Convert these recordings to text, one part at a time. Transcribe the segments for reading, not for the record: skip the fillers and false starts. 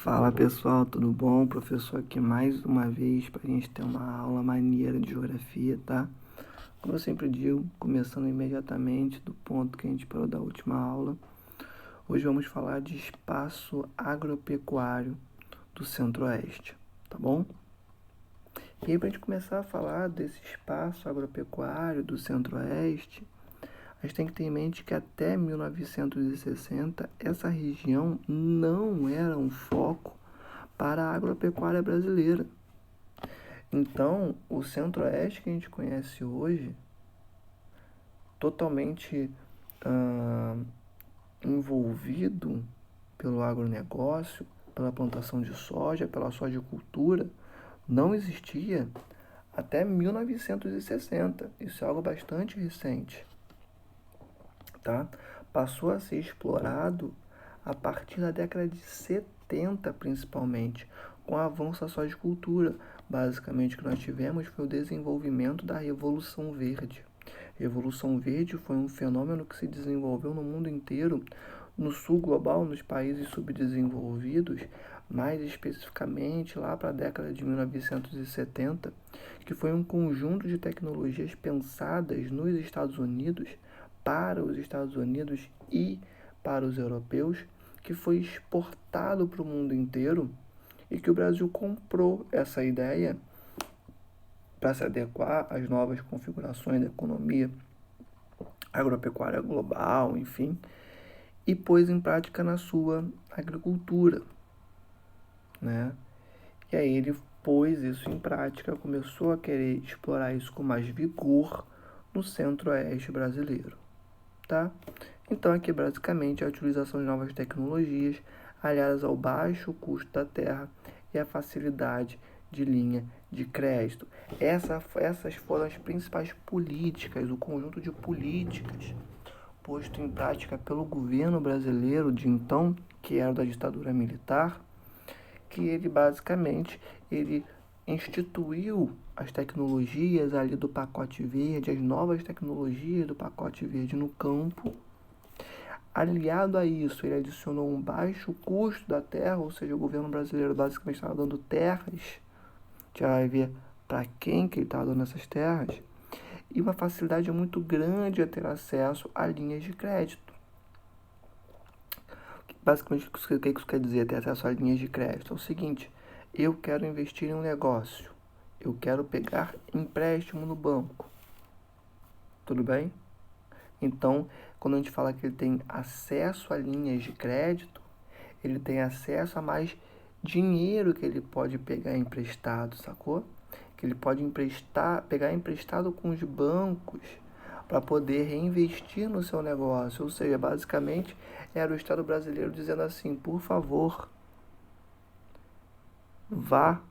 Fala pessoal, tudo bom? Professor aqui mais uma vez para a gente ter uma aula maneira de geografia, tá? Como eu sempre digo, começando imediatamente do ponto que a gente parou da última aula, hoje vamos falar de espaço agropecuário do Centro-Oeste, tá bom? E aí, para a gente começar a falar desse espaço agropecuário do Centro-Oeste, a gente tem que ter em mente que até 1960 essa região não era um foco para a agropecuária brasileira. Então, o Centro-Oeste que a gente conhece hoje, totalmente envolvido pelo agronegócio, pela plantação de soja, pela sojicultura, não existia até 1960. Isso é algo bastante recente, tá? Passou a ser explorado a partir da década de 70, principalmente, com o avanço da sojicultura. Basicamente, o que nós tivemos foi o desenvolvimento da Revolução Verde. A Revolução Verde foi um fenômeno que se desenvolveu no mundo inteiro, no sul global, nos países subdesenvolvidos, mais especificamente lá para a década de 1970, que foi um conjunto de tecnologias pensadas nos Estados Unidos, para os Estados Unidos e para os europeus, que foi exportado para o mundo inteiro e que o Brasil comprou essa ideia para se adequar às novas configurações da economia agropecuária global, enfim, e pôs em prática na sua agricultura, né? E aí ele pôs isso em prática, começou a querer explorar isso com mais vigor no Centro-Oeste brasileiro, tá? Então aqui basicamente a utilização de novas tecnologias aliadas ao baixo custo da terra e a facilidade de linha de crédito. Essas foram as principais políticas, o conjunto de políticas posto em prática pelo governo brasileiro de então, que era da ditadura militar, que ele basicamente ele instituiu as tecnologias ali do pacote verde, as novas tecnologias do pacote verde no campo. Aliado a isso, ele adicionou um baixo custo da terra, ou seja, o governo brasileiro basicamente estava dando terras, já vai ver para quem que ele estava dando essas terras, e uma facilidade muito grande a ter acesso a linhas de crédito. Basicamente, o que isso quer dizer, ter acesso a linhas de crédito? É o seguinte, eu quero investir em um negócio, eu quero pegar empréstimo no banco, tudo bem? Então, quando a gente fala que ele tem acesso a linhas de crédito, ele tem acesso a mais dinheiro que ele pode pegar emprestado, sacou? Que ele pode pegar emprestado com os bancos para poder reinvestir no seu negócio. Ou seja, basicamente era o Estado brasileiro dizendo assim, por favor, vá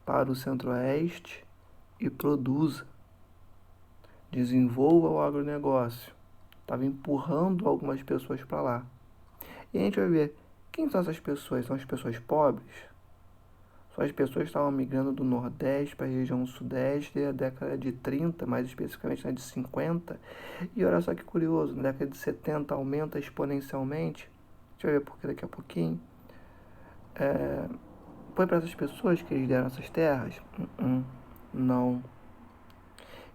para o Centro-Oeste e produza, desenvolva o agronegócio. Estava empurrando algumas pessoas para lá. E a gente vai ver, quem são essas pessoas? São as pessoas pobres? São as pessoas que estavam migrando do Nordeste para a região Sudeste desde a década de 30, mais especificamente na de 50. E olha só que curioso, na década de 70 aumenta exponencialmente. A gente vai ver porque daqui a pouquinho. Foi para essas pessoas que eles deram essas terras? Não.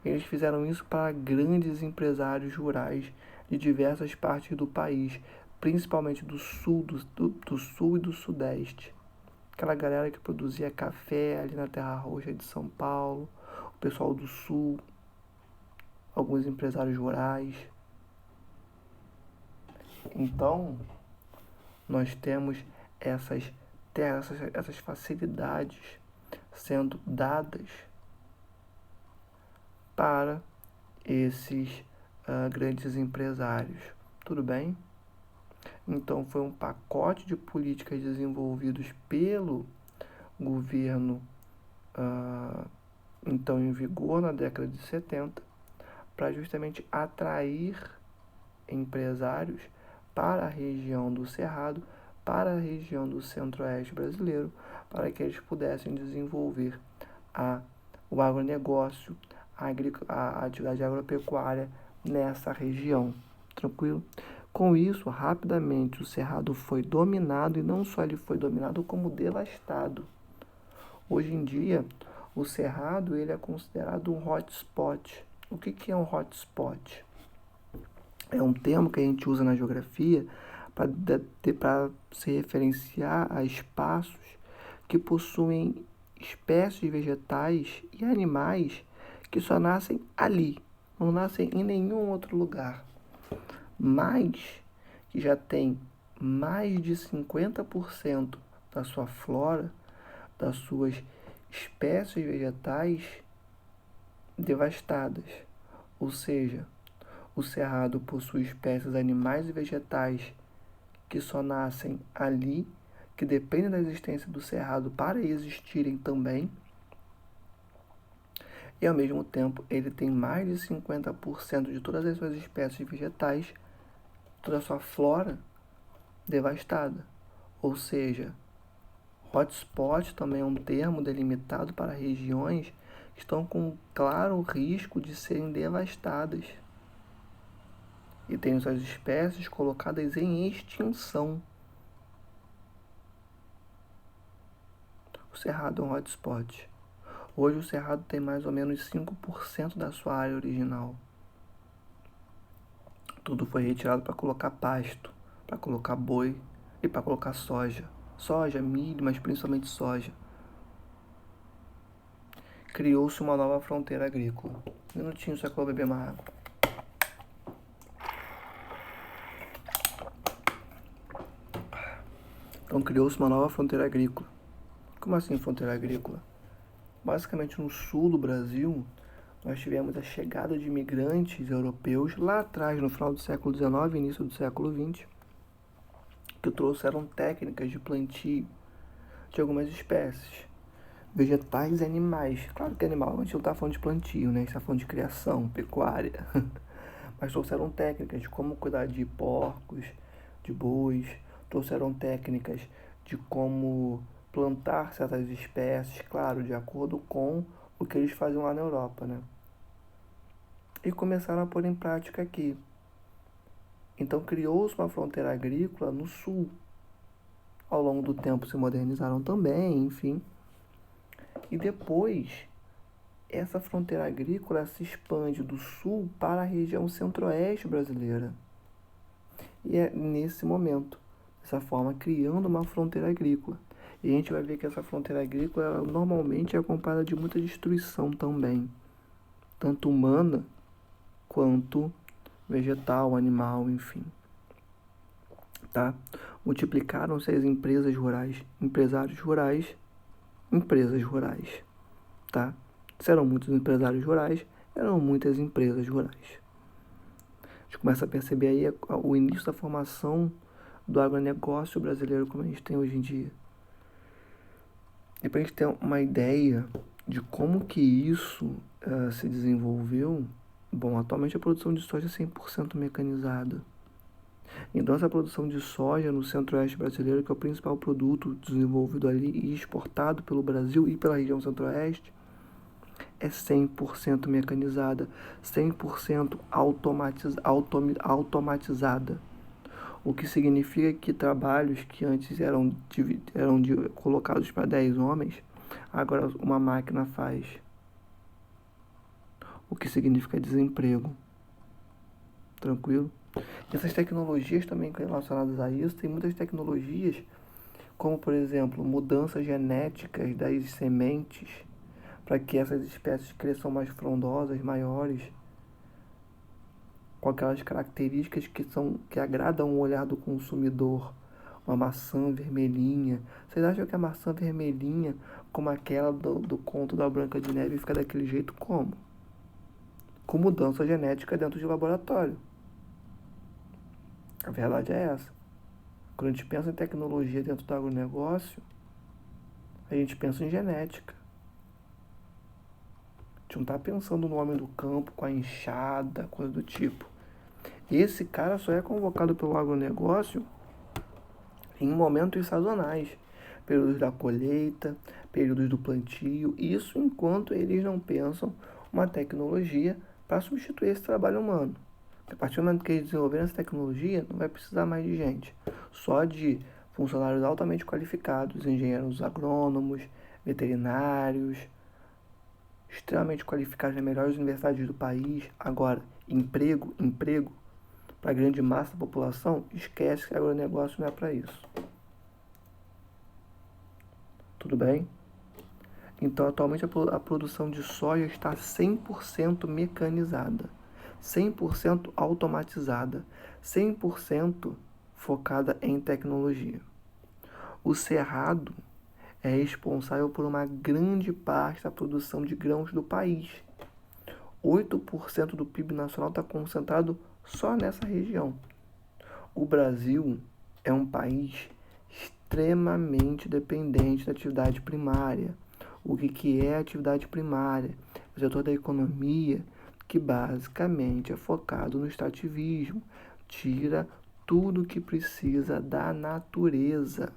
Eles fizeram isso para grandes empresários rurais de diversas partes do país, principalmente do sul, do sul e do sudeste. Aquela galera que produzia café ali na Terra Roxa de São Paulo, o pessoal do sul, alguns empresários rurais. Então, nós temos essas terras, essas facilidades sendo dadas para esses grandes empresários. Tudo bem? Então, foi um pacote de políticas desenvolvidos pelo governo então em vigor na década de 70 para justamente atrair empresários para a região do Cerrado, para a região do Centro-Oeste brasileiro, para que eles pudessem desenvolver o agronegócio, a atividade agropecuária nessa região. Tranquilo? Com isso, rapidamente o Cerrado foi dominado, e não só ele foi dominado, como devastado. Hoje em dia, o Cerrado ele é considerado um hotspot. O que é um hotspot? É um termo que a gente usa na geografia para se referenciar a espaços que possuem espécies vegetais e animais que só nascem ali, não nascem em nenhum outro lugar, mas que já tem mais de 50% da sua flora, das suas espécies vegetais devastadas. Ou seja, o Cerrado possui espécies animais e vegetais que só nascem ali, que dependem da existência do Cerrado para existirem também, e ao mesmo tempo ele tem mais de 50% de todas as suas espécies vegetais, toda a sua flora devastada. Ou seja, hotspot também é um termo delimitado para regiões que estão com claro risco de serem devastadas e têm suas espécies colocadas em extinção. O Cerrado é um hotspot. Hoje o Cerrado tem mais ou menos 5% da sua área original. Tudo foi retirado para colocar pasto, para colocar boi e para colocar soja. Soja, milho, mas principalmente soja. Criou-se uma nova fronteira agrícola. Um minutinho, só que eu vou beber uma água. Então criou-se uma nova fronteira agrícola. Como assim fronteira agrícola? Basicamente no sul do Brasil, nós tivemos a chegada de imigrantes europeus lá atrás, no final do século XIX e início do século XX, que trouxeram técnicas de plantio de algumas espécies, vegetais e animais. Claro que animal, a gente não está falando de plantio, né? A gente está falando de criação, pecuária. Mas trouxeram técnicas de como cuidar de porcos, de bois, trouxeram técnicas de como plantar certas espécies, claro, de acordo com o que eles faziam lá na Europa, né? E começaram a pôr em prática aqui. Então criou-se uma fronteira agrícola no sul. Ao longo do tempo se modernizaram também, enfim. E depois, essa fronteira agrícola se expande do sul para a região centro-oeste brasileira. E é nesse momento, dessa forma, criando uma fronteira agrícola. E a gente vai ver que essa fronteira agrícola ela, normalmente é acompanhada de muita destruição também, tanto humana quanto vegetal, animal, enfim. Tá? Multiplicaram-se as empresas rurais, empresários rurais, empresas rurais. Tá? Se eram muitos empresários rurais, eram muitas empresas rurais. A gente começa a perceber aí o início da formação do agronegócio brasileiro como a gente tem hoje em dia. E para a gente ter uma ideia de como que isso se desenvolveu, bom, atualmente a produção de soja é 100% mecanizada. Então essa produção de soja no centro-oeste brasileiro, que é o principal produto desenvolvido ali e exportado pelo Brasil e pela região centro-oeste, é 100% mecanizada, 100% automatizada. O que significa que trabalhos que antes eram colocados para 10 homens, agora uma máquina faz. O que significa desemprego. Tranquilo? Essas tecnologias também relacionadas a isso, tem muitas tecnologias, como por exemplo, mudanças genéticas das sementes, para que essas espécies cresçam mais frondosas, maiores, com aquelas características que agradam o olhar do consumidor. Uma maçã vermelhinha. Vocês acham que a maçã vermelhinha, como aquela do conto da Branca de Neve, fica daquele jeito como? Com mudança genética dentro de laboratório. A verdade é essa. Quando a gente pensa em tecnologia dentro do agronegócio, a gente pensa em genética. A gente não está pensando no homem do campo com a enxada, coisa do tipo. Esse cara só é convocado pelo agronegócio em momentos sazonais, períodos da colheita, períodos do plantio, isso enquanto eles não pensam uma tecnologia para substituir esse trabalho humano. A partir do momento que eles desenvolverem essa tecnologia, não vai precisar mais de gente. Só de funcionários altamente qualificados, engenheiros agrônomos, veterinários, extremamente qualificados nas melhores universidades do país. Agora, emprego para a grande massa da população, esquece que agronegócio não é para isso. Tudo bem? Então, atualmente a produção de soja está 100% mecanizada, 100% automatizada, 100% focada em tecnologia. O cerrado é responsável por uma grande parte da produção de grãos do país. 8% do PIB nacional está concentrado só nessa região. O Brasil é um país extremamente dependente da atividade primária. O que é atividade primária? O setor da economia que basicamente é focado no extrativismo, tira tudo que precisa da natureza.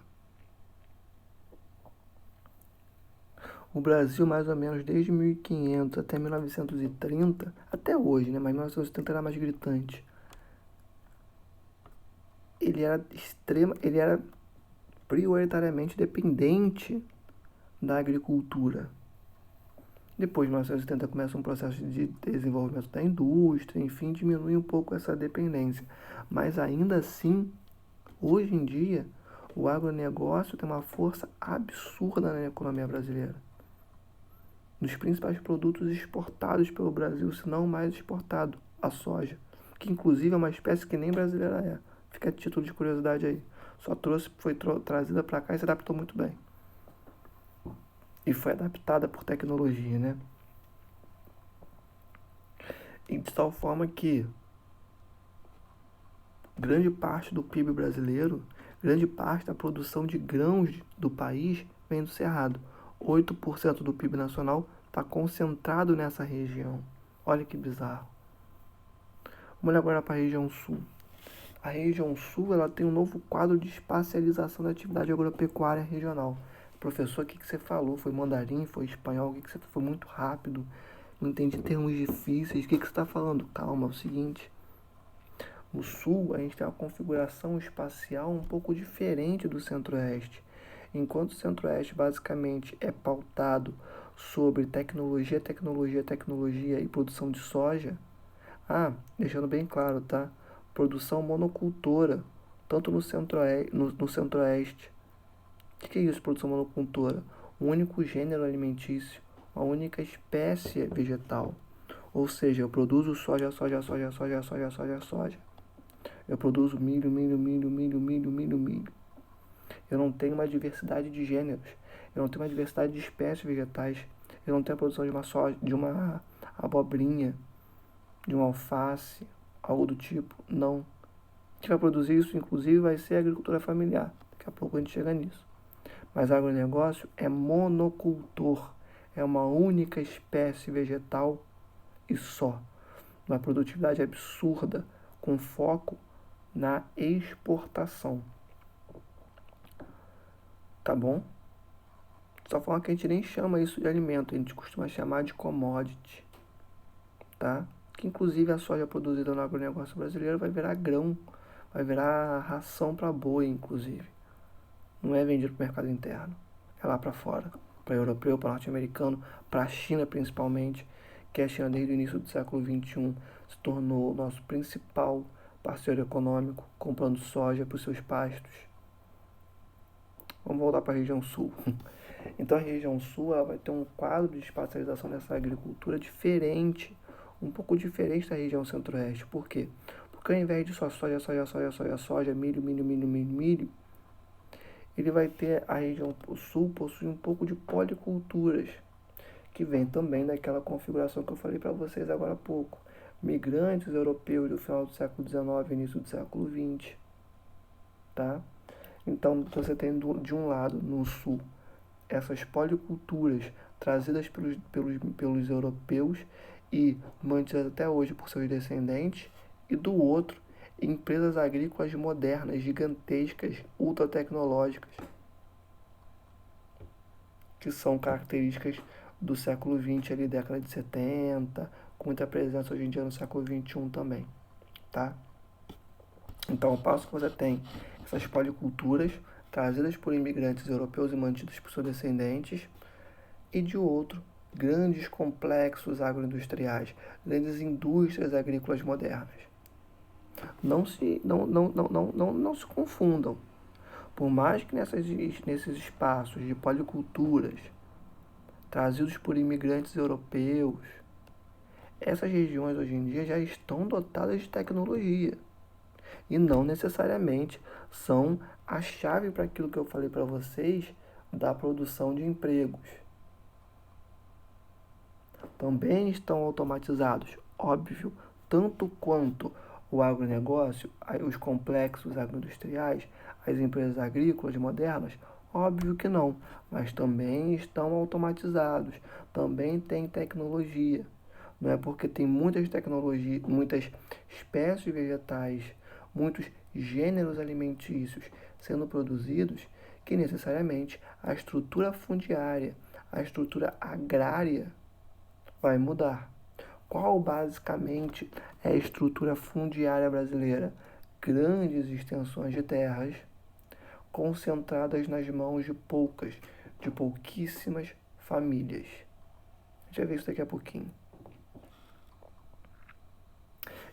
O Brasil, mais ou menos desde 1500 até 1930, até hoje, né? Mas 1930 era mais gritante. Ele era prioritariamente dependente da agricultura. Depois de 1970 começa um processo de desenvolvimento da indústria, enfim, diminui um pouco essa dependência. Mas ainda assim, hoje em dia, o agronegócio tem uma força absurda na economia brasileira. Nos principais produtos exportados pelo Brasil, se não o mais exportado, a soja, que inclusive é uma espécie que nem brasileira é. Fica a título de curiosidade aí. Foi trazida para cá e se adaptou muito bem. E foi adaptada por tecnologia, né? E de tal forma que grande parte do PIB brasileiro, grande parte da produção de grãos do país vem do Cerrado. 8% do PIB nacional está concentrado nessa região. Olha que bizarro. Vamos olhar agora para a região sul. A região sul ela tem um novo quadro de espacialização da atividade agropecuária regional. Professor, o que você falou? Foi mandarim? Foi espanhol? O que você foi muito rápido? Não entendi termos difíceis. O que você está falando? Calma, é o seguinte. No sul, a gente tem uma configuração espacial um pouco diferente do centro-oeste. Enquanto o centro-oeste basicamente é pautado sobre tecnologia e produção de soja. Deixando bem claro, tá? Produção monocultora, tanto no centro-oeste. O que é isso, produção monocultora? Um único gênero alimentício, uma única espécie vegetal. Ou seja, eu produzo soja. Eu produzo milho. Eu não tenho uma diversidade de gêneros. Eu não tenho uma diversidade de espécies vegetais. Eu não tenho a produção de uma soja, de uma abobrinha, de uma alface, algo do tipo. Não. Quem vai produzir isso, inclusive, vai ser a agricultura familiar. Daqui a pouco a gente chega nisso. Mas agronegócio é monocultor. É uma única espécie vegetal e só. Uma produtividade absurda, com foco na exportação. Tá bom? Só falando que a gente nem chama isso de alimento, a gente costuma chamar de commodity. Tá? Que inclusive a soja produzida no agronegócio brasileiro vai virar grão, vai virar ração para boi, inclusive. Não é vendido para o mercado interno, é lá para fora, para europeu, para norte-americano, para a China principalmente, que a China desde o início do século XXI se tornou nosso principal parceiro econômico, comprando soja para os seus pastos. Vamos voltar para a região sul. Então a região sul ela vai ter um quadro de espacialização dessa agricultura diferente, um pouco diferente da região centro-oeste. Por quê? Porque ao invés de só soja, milho, ele vai ter a região sul possui um pouco de policulturas, que vem também daquela configuração que eu falei para vocês agora há pouco. Migrantes europeus do final do século XIX, início do século XX. Tá? Então você tem de um lado, no sul, essas policulturas trazidas pelos europeus e mantidas até hoje por seus descendentes, e do outro, empresas agrícolas modernas, gigantescas, ultratecnológicas, que são características do século XX, ali, década de 70, com muita presença hoje em dia no século XXI também. tá? Então, ao passo que você tem essas policulturas trazidas por imigrantes europeus e mantidas por seus descendentes, e de outro, grandes complexos agroindustriais, grandes indústrias agrícolas modernas. Não se confundam. Por mais que nesses espaços de policulturas trazidos por imigrantes europeus, essas regiões hoje em dia já estão dotadas de tecnologia e não necessariamente são a chave para aquilo que eu falei para vocês da produção de empregos. Também estão automatizados, óbvio, tanto quanto o agronegócio, os complexos agroindustriais, as empresas agrícolas modernas, óbvio que não, mas também estão automatizados, também tem tecnologia. Não é porque tem muitas tecnologias, muitas espécies vegetais, muitos gêneros alimentícios sendo produzidos, que necessariamente a estrutura fundiária, a estrutura agrária vai mudar. Qual basicamente é a estrutura fundiária brasileira? Grandes extensões de terras concentradas nas mãos de pouquíssimas famílias. A gente vai ver isso daqui a pouquinho.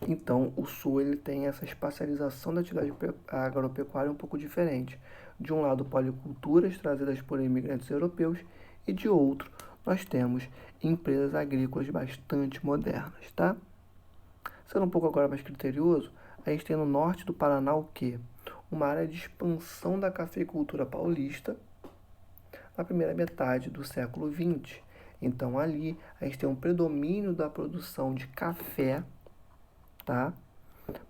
Então, o Sul ele tem essa espacialização da atividade agropecuária um pouco diferente. De um lado, policulturas trazidas por imigrantes europeus e de outro, nós temos empresas agrícolas bastante modernas, tá? Sendo um pouco agora mais criterioso, a gente tem no norte do Paraná o quê? Uma área de expansão da cafeicultura paulista na primeira metade do século XX. Então, ali, a gente tem um predomínio da produção de café, tá?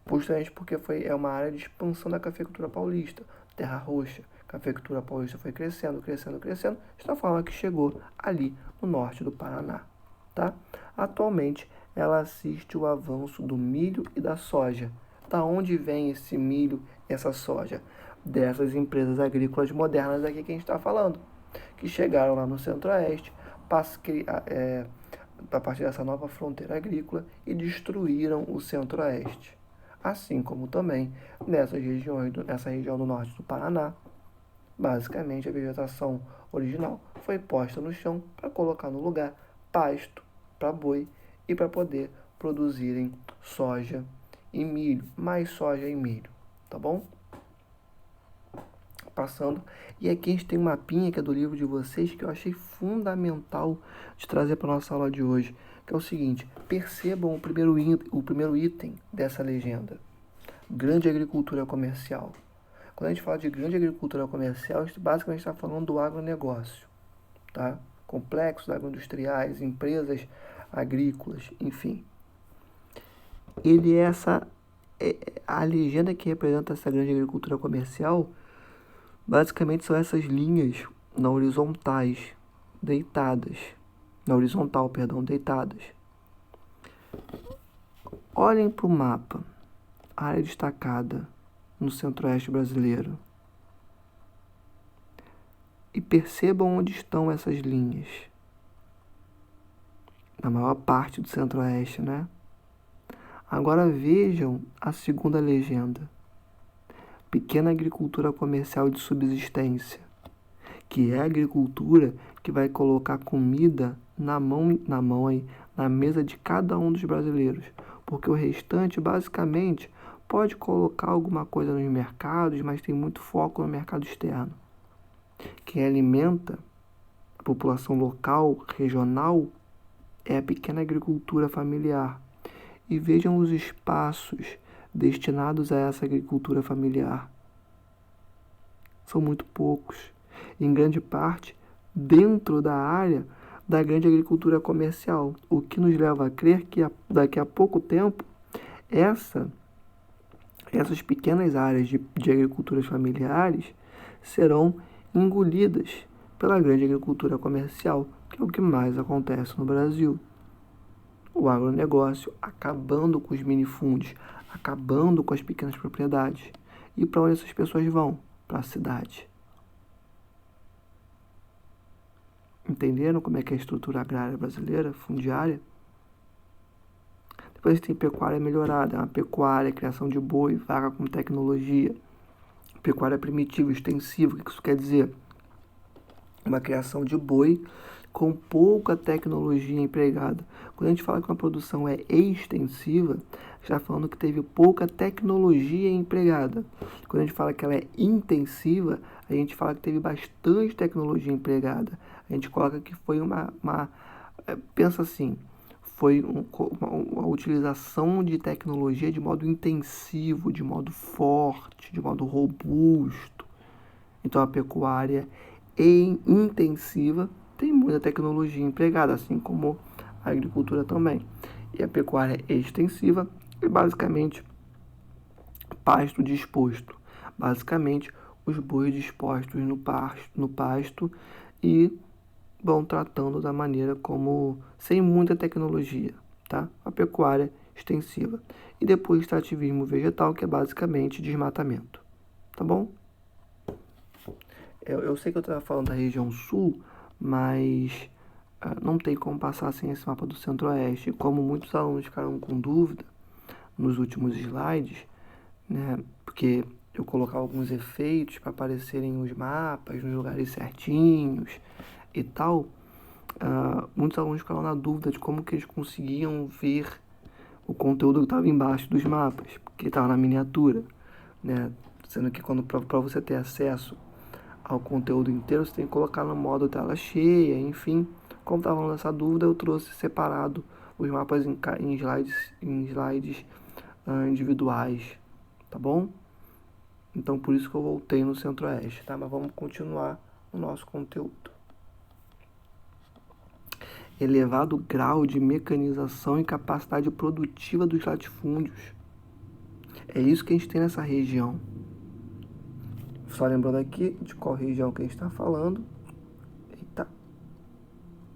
Justamente porque é uma área de expansão da cafeicultura paulista, terra roxa. A cafeicultura paulista foi crescendo, de tal forma que chegou ali no norte do Paraná, tá? Atualmente, ela assiste o avanço do milho e da soja. Da onde vem esse milho e essa soja? Dessas empresas agrícolas modernas aqui que a gente está falando, que chegaram lá no centro-oeste, a partir dessa nova fronteira agrícola e destruíram o centro-oeste. Assim como também nessa região do norte do Paraná, basicamente a vegetação original foi posta no chão para colocar no lugar pasto para boi e para poder produzirem soja e milho, mais soja e milho, tá bom? Passando, e aqui a gente tem um mapinha que é do livro de vocês que eu achei fundamental de trazer para a nossa aula de hoje, que é o seguinte: percebam o primeiro item dessa legenda, grande agricultura comercial. Quando a gente fala de grande agricultura comercial, a gente basicamente está falando do agronegócio, tá? Complexos agroindustriais, empresas agrícolas, enfim. A legenda que representa essa grande agricultura comercial, basicamente são essas linhas na horizontal, deitadas. Olhem para o mapa, área destacada no centro-oeste brasileiro. E percebam onde estão essas linhas. Na maior parte do centro-oeste, né? Agora vejam a segunda legenda. Pequena agricultura comercial de subsistência, que é a agricultura que vai colocar comida na mesa de cada um dos brasileiros, porque o restante, basicamente, pode colocar alguma coisa nos mercados, mas tem muito foco no mercado externo. Quem alimenta a população local, regional, é a pequena agricultura familiar. E vejam os espaços destinados a essa agricultura familiar. São muito poucos. Em grande parte, dentro da área da grande agricultura comercial. O que nos leva a crer que daqui a pouco tempo, essas pequenas áreas de agriculturas familiares serão engolidas pela grande agricultura comercial, que é o que mais acontece no Brasil. O agronegócio acabando com os minifúndios, acabando com as pequenas propriedades. E para onde essas pessoas vão? Para a cidade. Entenderam como é que é a estrutura agrária brasileira, fundiária? Depois Depois tem pecuária melhorada, é uma pecuária, criação de boi, vaca com tecnologia. Pecuária primitiva, extensiva, o que isso quer dizer? Uma criação de boi com pouca tecnologia empregada. Quando a gente fala que uma produção é extensiva, está falando que teve pouca tecnologia empregada. Quando a gente fala que ela é intensiva, a gente fala que teve bastante tecnologia empregada. A gente coloca que foi pensa assim, foi uma utilização de tecnologia de modo intensivo, de modo forte, de modo robusto. Então a pecuária intensiva tem muita tecnologia empregada, assim como a agricultura também. E a pecuária extensiva é basicamente pasto disposto. Basicamente, os bois dispostos no pasto e vão tratando da maneira como, sem muita tecnologia, tá? A pecuária extensiva. E depois extrativismo vegetal, que é basicamente desmatamento, tá bom? Eu sei que eu estava falando da região sul, mas não tem como passar sem esse mapa do Centro-Oeste. Como muitos alunos ficaram com dúvida nos últimos slides, né, porque eu colocava alguns efeitos para aparecerem os mapas nos lugares certinhos e tal, muitos alunos ficaram na dúvida de como que eles conseguiam ver o conteúdo que estava embaixo dos mapas, porque estava na miniatura, né? Sendo que para você ter acesso ao conteúdo inteiro, você tem que colocar no modo tela cheia, enfim. Como estava nessa dúvida, eu trouxe separado os mapas em slides individuais, tá bom? Então, por isso que eu voltei no Centro-Oeste, tá? Mas vamos continuar o nosso conteúdo. Elevado grau de mecanização e capacidade produtiva dos latifúndios. É isso que a gente tem nessa região. Só lembrando aqui de qual região que a gente está falando. Eita.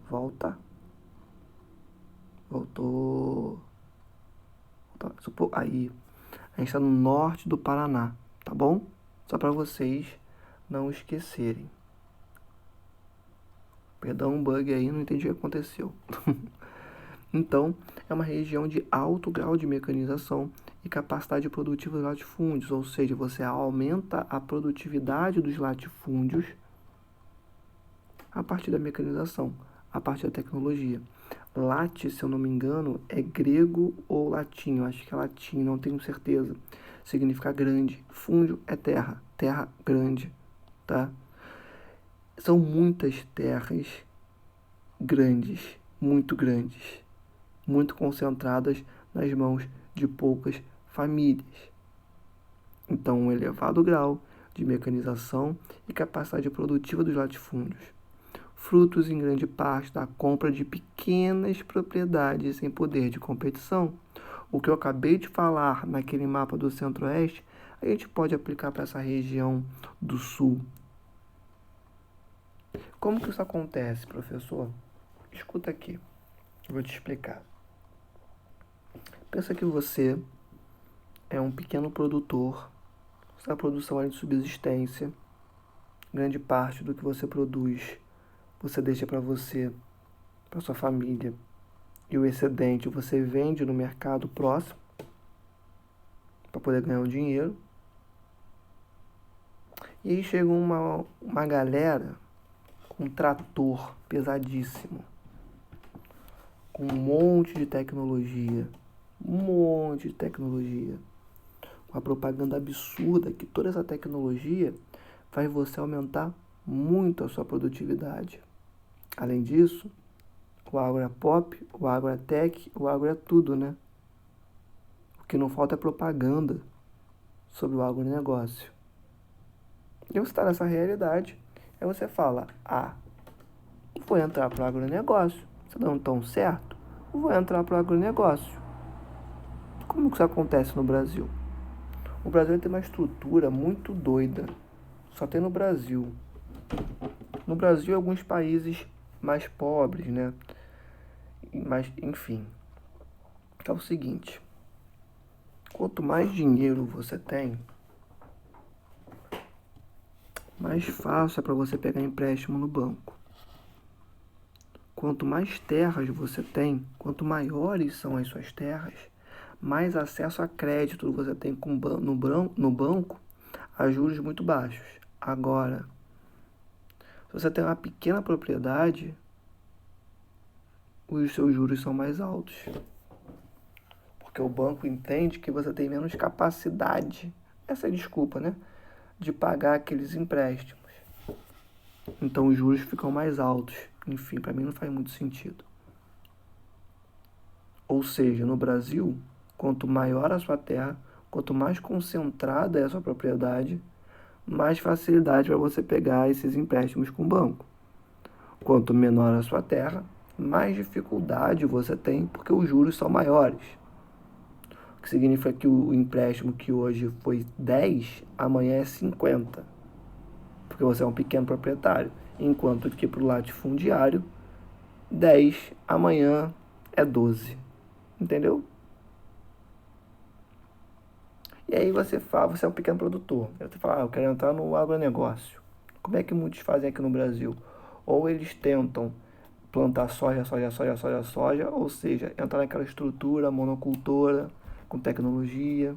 Volta. Voltou. Aí. A gente está no norte do Paraná, tá bom? Só para vocês não esquecerem. Perdão, um bug aí, não entendi o que aconteceu. Então, é uma região de alto grau de mecanização e capacidade produtiva dos latifúndios, ou seja, você aumenta a produtividade dos latifúndios a partir da mecanização, a partir da tecnologia. Late, se eu não me engano, é grego ou latim, eu acho que é latim, não tenho certeza. Significa grande. Fúndio é terra, terra grande, tá? São muitas terras grandes, muito concentradas nas mãos de poucas famílias. Então, um elevado grau de mecanização e capacidade produtiva dos latifúndios, frutos em grande parte da compra de pequenas propriedades em poder de competição. O que eu acabei de falar naquele mapa do Centro-Oeste, a gente pode aplicar para essa região do Sul. Como que isso acontece, professor? Escuta aqui, eu vou te explicar. Pensa que você é um pequeno produtor, sua produção é de subsistência, grande parte do que você produz você deixa para você, para sua família, e o excedente você vende no mercado próximo para poder ganhar um dinheiro. E aí chega uma galera com um trator pesadíssimo, com um monte de tecnologia, uma propaganda absurda, que toda essa tecnologia faz você aumentar muito a sua produtividade. Além disso, o agro é pop, o agro é tech, o agro é tudo, né? O que não falta é propaganda sobre o agronegócio. E você está nessa realidade, aí você fala, vou entrar para o agronegócio, se não tão certo, vou entrar para o agronegócio. Como que isso acontece no Brasil? O Brasil tem uma estrutura muito doida, só tem no Brasil. No Brasil, alguns países mais pobres, né? Mas, enfim, é o seguinte, quanto mais dinheiro você tem, mais fácil é para você pegar empréstimo no banco. Quanto mais terras você tem, quanto maiores são as suas terras, mais acesso a crédito você tem no banco a juros muito baixos. Agora, se você tem uma pequena propriedade, os seus juros são mais altos. Porque o banco entende que você tem menos capacidade, essa é a desculpa, né? De pagar aqueles empréstimos. Então os juros ficam mais altos. Enfim, para mim não faz muito sentido. Ou seja, no Brasil, quanto maior a sua terra, quanto mais concentrada é a sua propriedade, mais facilidade para você pegar esses empréstimos com o banco. Quanto menor a sua terra, mais dificuldade você tem, porque os juros são maiores. O que significa que o empréstimo que hoje foi 10, amanhã é 50. Porque você é um pequeno proprietário. Enquanto que para o latifundiário, 10, amanhã é 12. Entendeu? E aí você fala, você é um pequeno produtor. Você fala, eu quero entrar no agronegócio. Como é que muitos fazem aqui no Brasil? Ou eles tentam plantar soja, ou seja, entrar naquela estrutura monocultora, com tecnologia.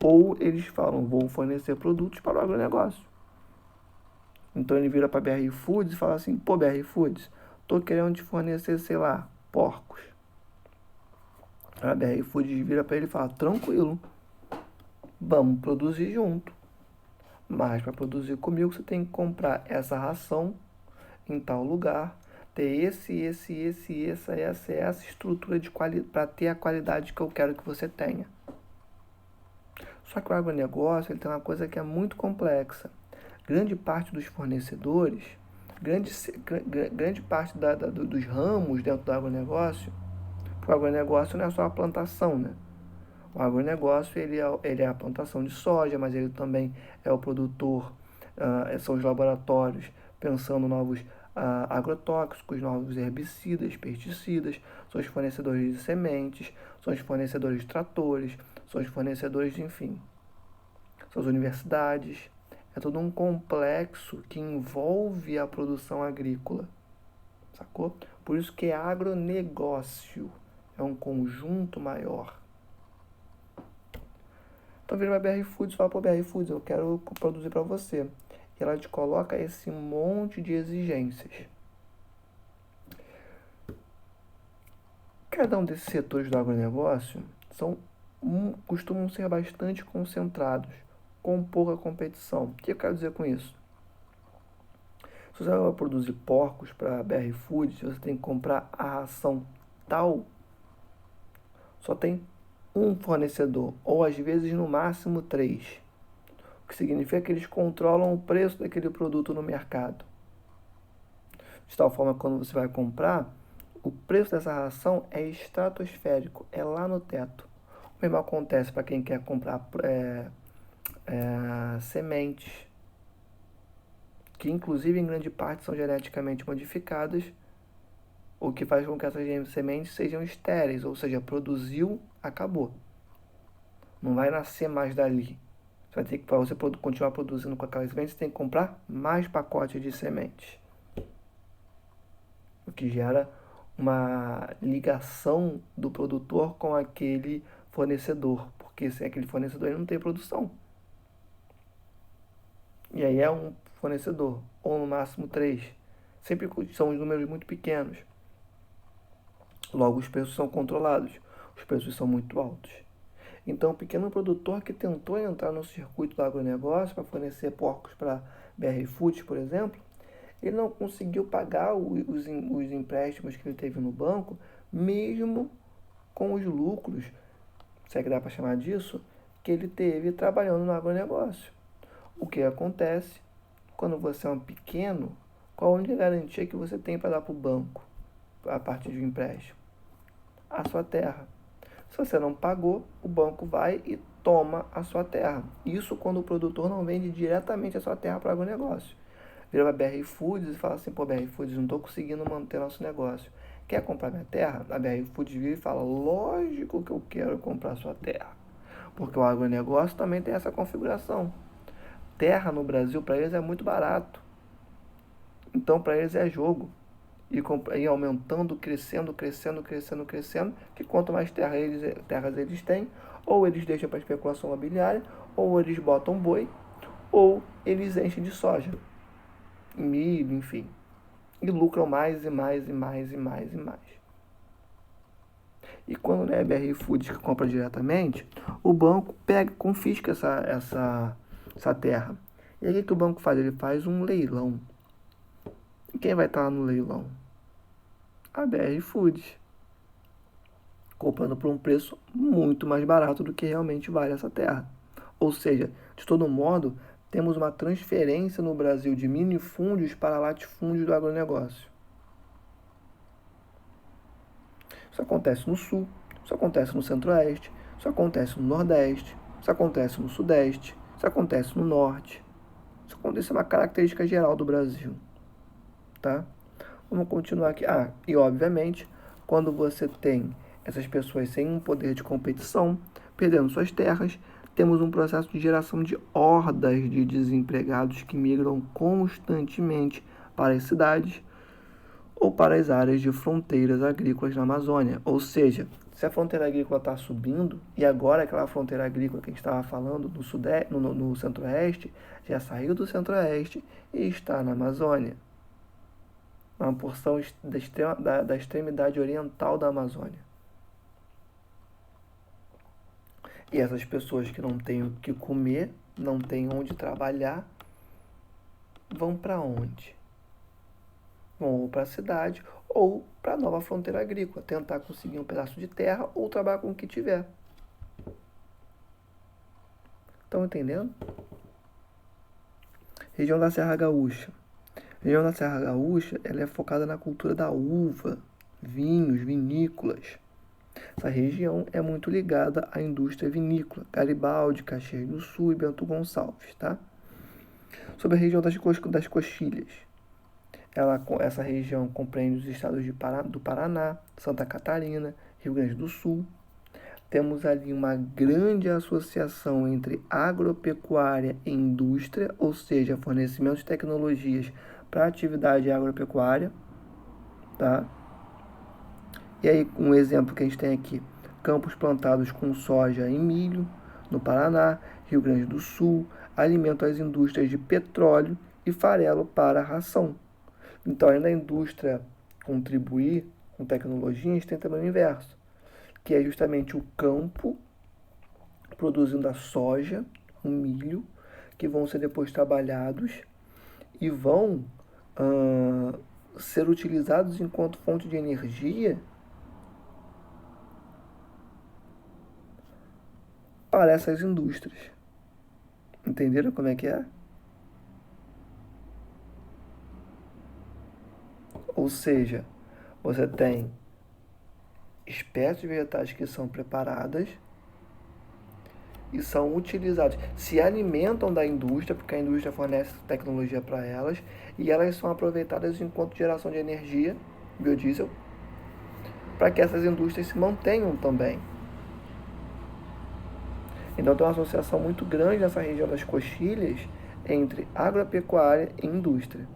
Ou eles falam, vou fornecer produtos para o agronegócio. Então ele vira para a BR Foods e fala assim, pô, BR Foods, tô querendo te fornecer, sei lá, porcos. A BR Foods vira para ele e fala, tranquilo, vamos produzir junto. Mas para produzir comigo você tem que comprar essa ração em tal lugar, ter essa estrutura de qualidade para ter a qualidade que eu quero que você tenha. Só que o agronegócio ele tem uma coisa que é muito complexa. Grande parte dos fornecedores, grande parte dos ramos dentro do agronegócio, porque o agronegócio não é só a plantação, né? O agronegócio ele é a plantação de soja, mas ele também é o produtor, são os laboratórios pensando novos agrotóxicos, novos herbicidas, pesticidas, são os fornecedores de sementes, são os fornecedores de tratores, são os fornecedores de, enfim, são as universidades. É todo um complexo que envolve a produção agrícola, sacou? Por isso que é agronegócio, é um conjunto maior. Então vira pra BR Foods e fala, pô, BR Foods, eu quero produzir para você. E ela te coloca esse monte de exigências. Cada um desses setores do agronegócio costumam ser bastante concentrados, com pouca competição. O que eu quero dizer com isso? Se você vai produzir porcos para a BR Foods, você tem que comprar a ração tal, só tem um fornecedor, ou às vezes no máximo 3. O que significa que eles controlam o preço daquele produto no mercado. De tal forma que quando você vai comprar, o preço dessa ração é estratosférico, é lá no teto. O mesmo acontece para quem quer comprar sementes, que inclusive em grande parte são geneticamente modificadas, o que faz com que essas sementes sejam estéreis, ou seja, produziu, acabou. Não vai nascer mais dali. Você vai ter que, para você continuar produzindo com aquelas sementes, você tem que comprar mais pacotes de sementes. O que gera uma ligação do produtor com aquele fornecedor, porque sem aquele fornecedor ele não tem produção. E aí é um fornecedor, ou no máximo 3. Sempre são os números muito pequenos. Logo, os preços são controlados, os preços são muito altos. Então, o pequeno produtor que tentou entrar no circuito do agronegócio para fornecer porcos para BR Foods, por exemplo, ele não conseguiu pagar os empréstimos que ele teve no banco, mesmo com os lucros, se é que dá para chamar disso, que ele teve trabalhando no agronegócio. O que acontece quando você é um pequeno? Qual a única garantia que você tem para dar para o banco a partir de um empréstimo? A sua terra. Se você não pagou, o banco vai e toma a sua terra. Isso quando o produtor não vende diretamente a sua terra para o agronegócio. Vira para a BR Foods e fala assim, pô, BR Foods, não estou conseguindo manter nosso negócio. Quer comprar minha terra? A BR Foods vira e fala, lógico que eu quero comprar a sua terra. Porque o agronegócio também tem essa configuração. Terra no Brasil, para eles, é muito barato. Então, para eles é jogo. e aumentando, crescendo, que quanto mais terras eles têm, ou eles deixam para especulação imobiliária, ou eles botam boi, ou eles enchem de soja, milho, enfim, e lucram mais e mais e mais e mais e mais. E quando não é a BR Foods que compra diretamente, o banco confisca essa terra. E aí o que o banco faz? Ele faz um leilão. E quem vai estar lá no leilão? A BR Foods, comprando por um preço muito mais barato do que realmente vale essa terra. Ou seja, de todo modo, temos uma transferência no Brasil de minifúndios para latifúndios do agronegócio. Isso acontece no Sul, isso acontece no Centro-Oeste, isso acontece no Nordeste, isso acontece no Sudeste, isso acontece no Norte. Isso é uma característica geral do Brasil, tá? Vamos continuar aqui. E obviamente, quando você tem essas pessoas sem um poder de competição, perdendo suas terras, temos um processo de geração de hordas de desempregados que migram constantemente para as cidades ou para as áreas de fronteiras agrícolas na Amazônia. Ou seja, se a fronteira agrícola está subindo, e agora aquela fronteira agrícola que a gente estava falando no Centro-Oeste, já saiu do Centro-Oeste e está na Amazônia, uma porção da extremidade oriental da Amazônia. E essas pessoas que não têm o que comer, não têm onde trabalhar, vão para onde? Vão ou para a cidade ou para a nova fronteira agrícola, tentar conseguir um pedaço de terra ou trabalhar com o que tiver. Estão entendendo? Região da Serra Gaúcha. A região da Serra Gaúcha, ela é focada na cultura da uva, vinhos, vinícolas. Essa região é muito ligada à indústria vinícola, Garibaldi, Caxias do Sul e Bento Gonçalves, tá? Sobre a região das Coxilhas. Essa região compreende os estados do Paraná, Santa Catarina, Rio Grande do Sul. Temos ali uma grande associação entre agropecuária e indústria, ou seja, fornecimento de tecnologias para a atividade agropecuária, tá? E aí, um exemplo que a gente tem aqui, campos plantados com soja e milho no Paraná, Rio Grande do Sul, alimentam as indústrias de petróleo e farelo para a ração. Então, além da indústria contribuir com tecnologia, a gente tem também o inverso, que é justamente o campo produzindo a soja, o milho, que vão ser depois trabalhados e vão ser utilizados enquanto fonte de energia para essas indústrias. Entenderam como é que é? Ou seja, você tem espécies vegetais que são preparadas e são utilizadas, se alimentam da indústria, porque a indústria fornece tecnologia para elas, e elas são aproveitadas enquanto geração de energia, biodiesel, para que essas indústrias se mantenham também. Então tem uma associação muito grande nessa região das coxilhas entre agropecuária e indústria.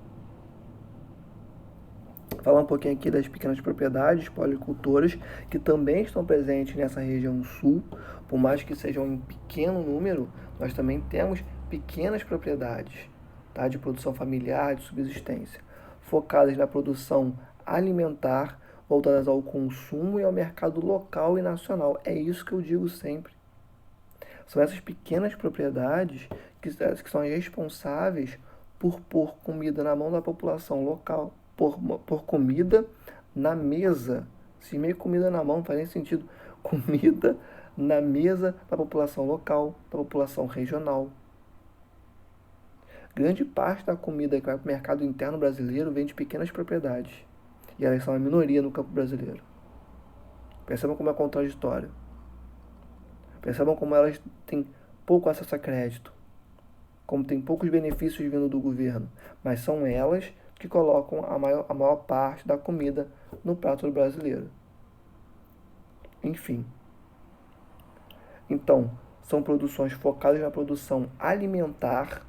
Falar um pouquinho aqui das pequenas propriedades policultoras que também estão presentes nessa região sul. Por mais que sejam em pequeno número, nós também temos pequenas propriedades, tá, de produção familiar, de subsistência, focadas na produção alimentar, voltadas ao consumo e ao mercado local e nacional. É isso que eu digo sempre. São essas pequenas propriedades que são responsáveis por pôr comida na mão da população local, por comida na mesa. Se meio comida na mão não faz nem sentido. Comida na mesa da população local, da população regional. Grande parte da comida que vai para o mercado interno brasileiro vem de pequenas propriedades. E elas são a minoria no campo brasileiro. Percebam como é contraditório. Percebam como elas têm pouco acesso a crédito. Como tem poucos benefícios vindo do governo. Mas são elas que colocam a maior parte da comida no prato do brasileiro. Enfim. Então, são produções focadas na produção alimentar,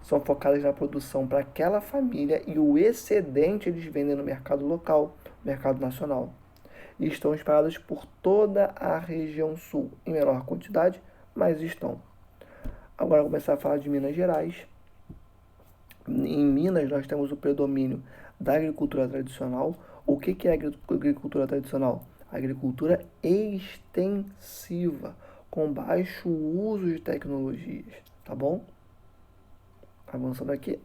são focadas na produção para aquela família e o excedente eles vendem no mercado local, mercado nacional. E estão espalhadas por toda a região sul, em menor quantidade, mas estão. Agora vou começar a falar de Minas Gerais. Em Minas nós temos o predomínio da agricultura tradicional. O que é agricultura tradicional? Agricultura extensiva, com baixo uso de tecnologias, tá bom? Avançando aqui,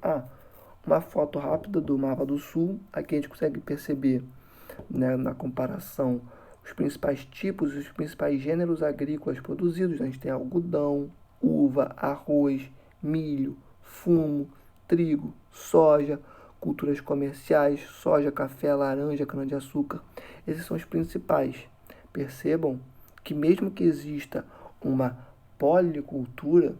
uma foto rápida do mapa do sul. Aqui a gente consegue perceber, né, na comparação, os principais tipos e os principais gêneros agrícolas produzidos. A gente tem algodão, uva, arroz, milho, fumo, trigo, soja, culturas comerciais, soja, café, laranja, cana-de-açúcar. Esses são os principais. Percebam que mesmo que exista uma policultura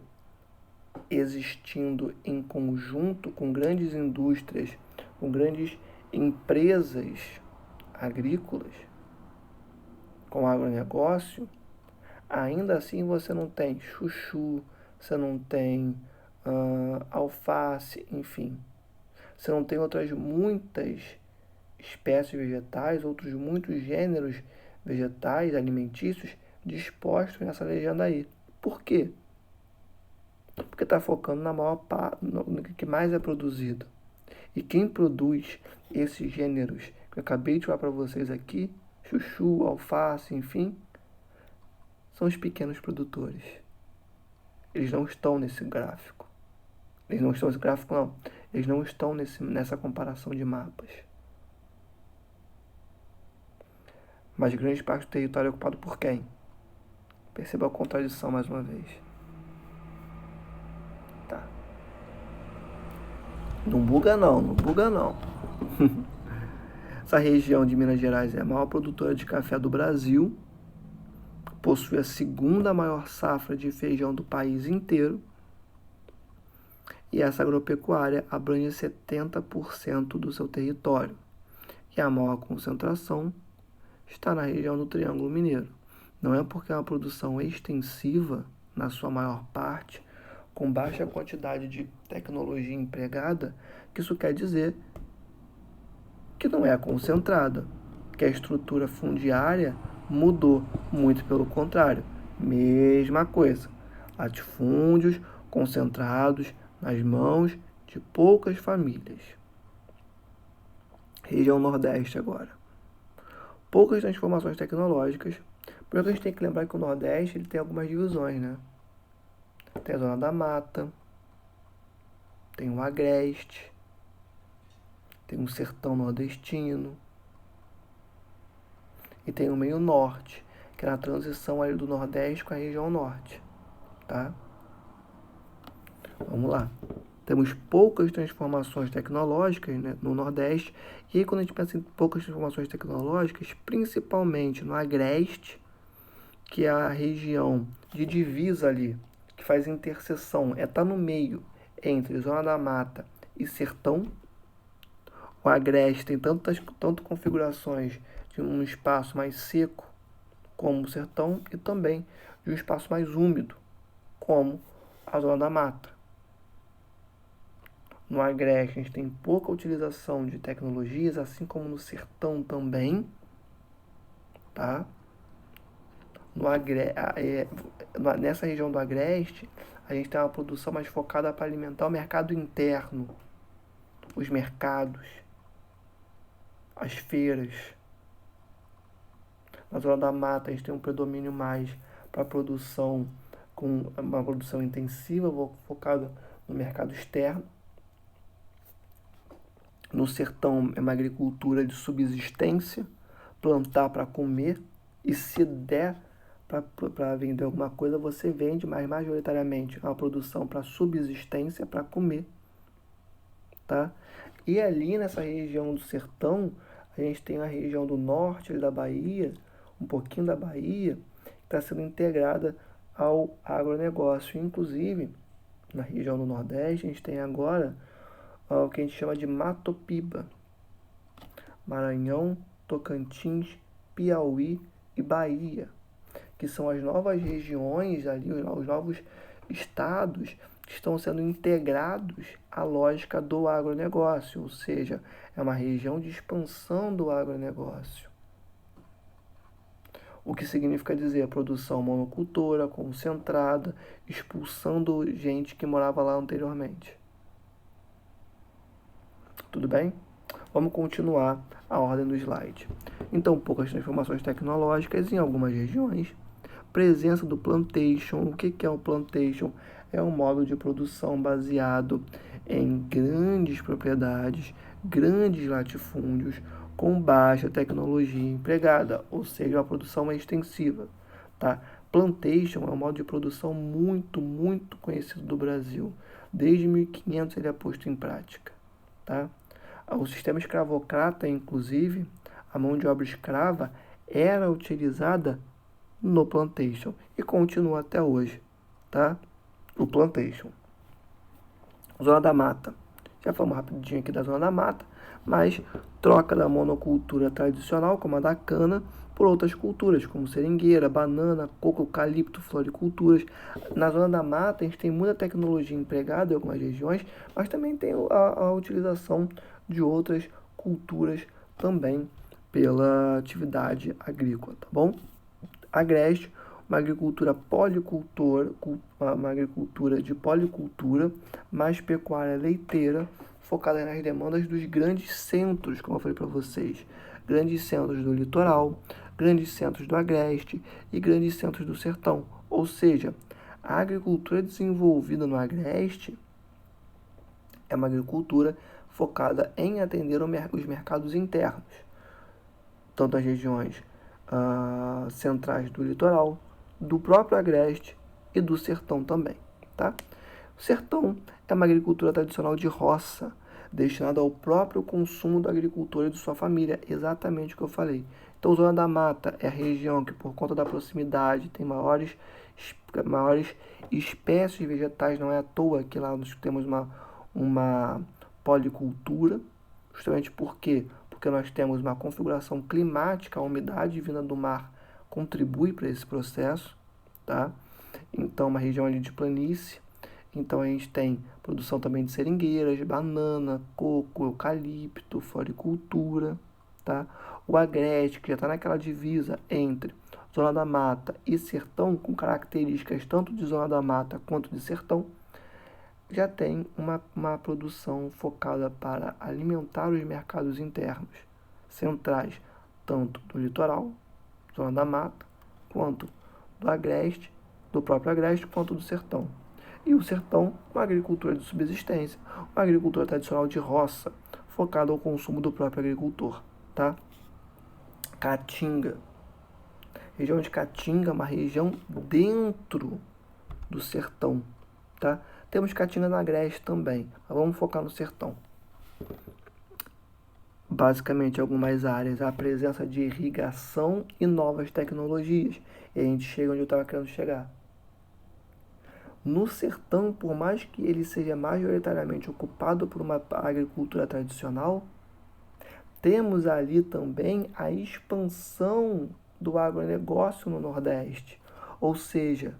existindo em conjunto com grandes indústrias, com grandes empresas agrícolas, com agronegócio, ainda assim você não tem chuchu, você não tem alface, enfim. Você não tem outras muitas espécies vegetais, outros muitos gêneros vegetais, alimentícios, dispostos nessa legenda aí. Por quê? Porque está focando na maior no que mais é produzido. E quem produz esses gêneros que eu acabei de falar para vocês aqui, chuchu, alface, enfim, são os pequenos produtores. Eles não estão nesse gráfico. Eles não estão nesse gráfico, não. Eles não estão nessa comparação de mapas. Mas grande parte do território é ocupado por quem? Perceba a contradição mais uma vez. Tá. Não buga não, não buga não. Essa região de Minas Gerais é a maior produtora de café do Brasil, possui a segunda maior safra de feijão do país inteiro, e essa agropecuária abrange 70% do seu território. E a maior concentração está na região do Triângulo Mineiro. Não é porque é uma produção extensiva, na sua maior parte, com baixa quantidade de tecnologia empregada, que isso quer dizer que não é concentrada, que a estrutura fundiária mudou, muito pelo contrário. Mesma coisa, latifúndios concentrados nas mãos de poucas famílias. Região Nordeste agora. Poucas transformações tecnológicas. Primeiro que a gente tem que lembrar que o Nordeste ele tem algumas divisões, né? Tem a Zona da Mata, tem o Agreste, tem um sertão nordestino e tem o meio norte, que é na transição ali do Nordeste com a região norte, tá? Vamos lá. Temos poucas transformações tecnológicas, né, no Nordeste, e aí quando a gente pensa em poucas transformações tecnológicas, principalmente no Agreste, que é a região de divisa ali, que faz interseção, tá no meio entre Zona da Mata e Sertão. O Agreste tem tanto configurações de um espaço mais seco, como o Sertão, e também de um espaço mais úmido, como a Zona da Mata. No Agreste a gente tem pouca utilização de tecnologias, assim como no Sertão também, tá? Nessa região do Agreste, a gente tem uma produção mais focada para alimentar o mercado interno, os mercados, as feiras. Na Zona da Mata a gente tem um predomínio mais para produção, com uma produção intensiva, focada no mercado externo. No Sertão é uma agricultura de subsistência, plantar para comer, e se der para vender alguma coisa, você vende, mas majoritariamente é uma produção para subsistência, para comer, tá? E ali nessa região do Sertão, a gente tem a região do norte da Bahia, um pouquinho da Bahia, que está sendo integrada ao agronegócio. Inclusive, na região do Nordeste, a gente tem agora o que a gente chama de Matopiba, Maranhão, Tocantins, Piauí e Bahia, que são as novas regiões ali, os novos estados estão sendo integrados à lógica do agronegócio, ou seja, é uma região de expansão do agronegócio. O que significa dizer produção monocultora, concentrada, expulsando gente que morava lá anteriormente. Tudo bem? Vamos continuar a ordem do slide. Então, poucas transformações tecnológicas em algumas regiões. Presença do plantation. O que é o plantation? É um modo de produção baseado em grandes propriedades, grandes latifúndios, com baixa tecnologia empregada, ou seja, uma produção extensiva. Tá? Plantation é um modo de produção muito conhecido do Brasil. Desde 1500 ele é posto em prática. Tá? O sistema escravocrata, inclusive, a mão de obra escrava era utilizada no plantation e continua até hoje, tá? O plantation. Zona da mata. Já falamos rapidinho aqui da zona da mata, mas troca da monocultura tradicional, como a da cana, por outras culturas, como seringueira, banana, coco, eucalipto, floriculturas. Na zona da mata, a gente tem muita tecnologia empregada em algumas regiões, mas também tem a utilização de outras culturas também pela atividade agrícola, tá bom? Agreste, uma agricultura policultura, uma agricultura de policultura, mais pecuária leiteira, focada nas demandas dos grandes centros, como eu falei para vocês, grandes centros do litoral, grandes centros do agreste e grandes centros do sertão. Ou seja, a agricultura desenvolvida no agreste é uma agricultura focada em atender os mercados internos, tanto as regiões centrais do litoral, do próprio agreste e do sertão também. Tá? O sertão é uma agricultura tradicional de roça, destinada ao próprio consumo do agricultor e de sua família, exatamente o que eu falei. Então, Zona da Mata é a região que, por conta da proximidade, tem maiores espécies vegetais, não é à toa que lá nós temos uma policultura, justamente porque nós temos uma configuração climática, a umidade vinda do mar contribui para esse processo, tá? Então, uma região ali de planície. Então, a gente tem produção também de seringueiras, banana, coco, eucalipto, floricultura, tá? O agreste, que já está naquela divisa entre zona da mata e sertão, com características tanto de zona da mata quanto de sertão, já tem uma produção focada para alimentar os mercados internos, centrais, tanto do litoral, zona da mata, quanto do agreste, do próprio agreste, quanto do sertão. E o sertão, uma agricultura de subsistência, uma agricultura tradicional de roça, focada ao consumo do próprio agricultor, tá? Caatinga. Região de Caatinga é uma região dentro do sertão, tá? Temos Caatinga na agreste também, mas vamos focar no sertão. Basicamente, algumas áreas, a presença de irrigação e novas tecnologias. E a gente chega onde eu estava querendo chegar. No sertão, por mais que ele seja majoritariamente ocupado por uma agricultura tradicional, temos ali também a expansão do agronegócio no Nordeste. Ou seja,